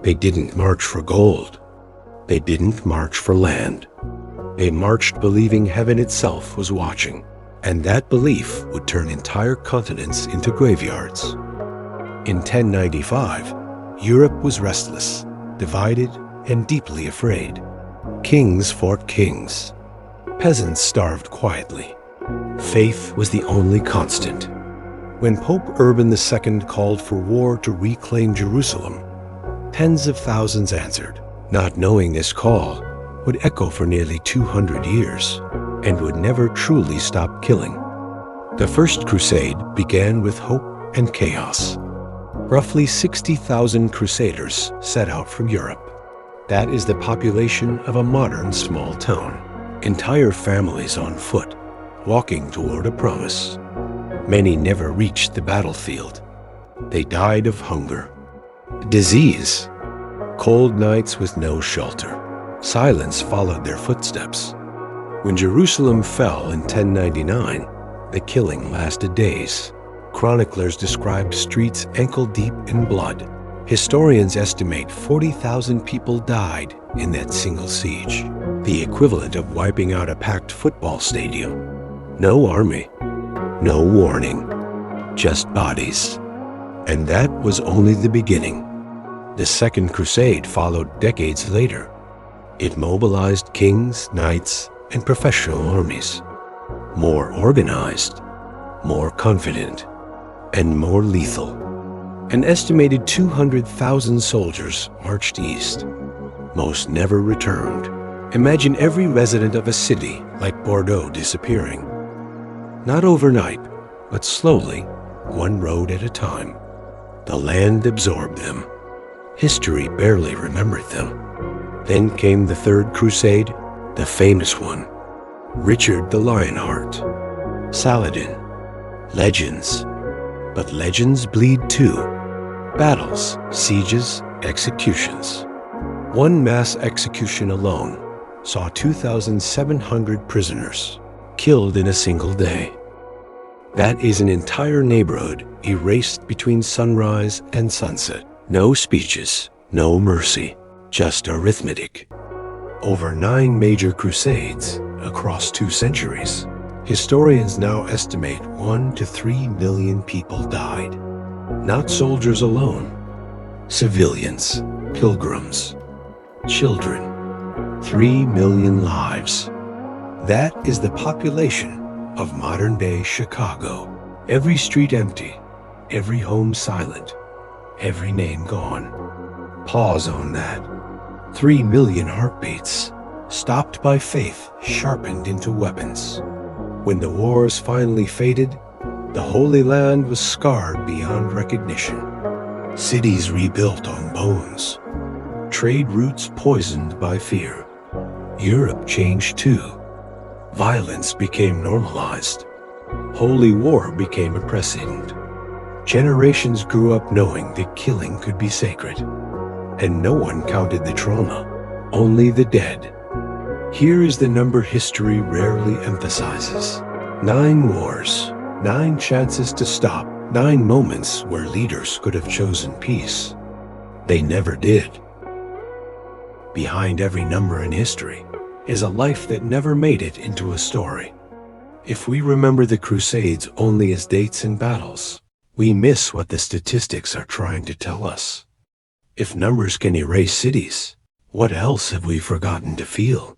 They didn't march for gold. They didn't march for land. They marched believing heaven itself was watching, and that belief would turn entire continents into graveyards. In 1095, Europe was restless, divided, and deeply afraid. Kings fought kings. Peasants starved quietly. Faith was the only constant. When Pope Urban II called for war to reclaim Jerusalem, tens of thousands answered, not knowing this call would echo for nearly 200 years and would never truly stop killing. The First Crusade began with hope and chaos. Roughly 60,000 crusaders set out from Europe. That is the population of a modern small town. Entire families on foot, walking toward a promise. Many never reached the battlefield. They died of hunger, disease, cold nights with no shelter. Silence followed their footsteps. When Jerusalem fell in 1099, the killing lasted days. Chroniclers described streets ankle-deep in blood. Historians estimate 40,000 people died in that single siege, the equivalent of wiping out a packed football stadium. No army, no warning, just bodies. And that was only the beginning. The Second Crusade followed decades later. It mobilized kings, knights, and professional armies. More organized, more confident, and more lethal. An estimated 200,000 soldiers marched east. Most never returned. Imagine every resident of a city like Bordeaux disappearing. Not overnight, but slowly, one road at a time. The land absorbed them. History barely remembered them. Then came the Third Crusade, the famous one. Richard the Lionheart, Saladin, legends. But legends bleed too. Battles, sieges, executions. One mass execution alone saw 2,700 prisoners killed in a single day. That is an entire neighborhood erased between sunrise and sunset. No speeches, no mercy, just arithmetic. Over 9 major crusades across 2 centuries. Historians now estimate 1 to 3 million people died. Not soldiers alone. Civilians, pilgrims, children. 3 million lives. That is the population of modern-day Chicago. Every street empty, every home silent, every name gone. Pause on that. 3 million heartbeats, stopped by faith, sharpened into weapons. When the wars finally faded, the Holy Land was scarred beyond recognition. Cities rebuilt on bones. Trade routes poisoned by fear. Europe changed too. Violence became normalized. Holy war became a precedent. Generations grew up knowing that killing could be sacred. And no one counted the trauma, only the dead. Here is the number history rarely emphasizes. 9 wars, 9 chances to stop, 9 moments where leaders could have chosen peace. They never did. Behind every number in history is a life that never made it into a story. If we remember the Crusades only as dates and battles, we miss what the statistics are trying to tell us. If numbers can erase cities, what else have we forgotten to feel?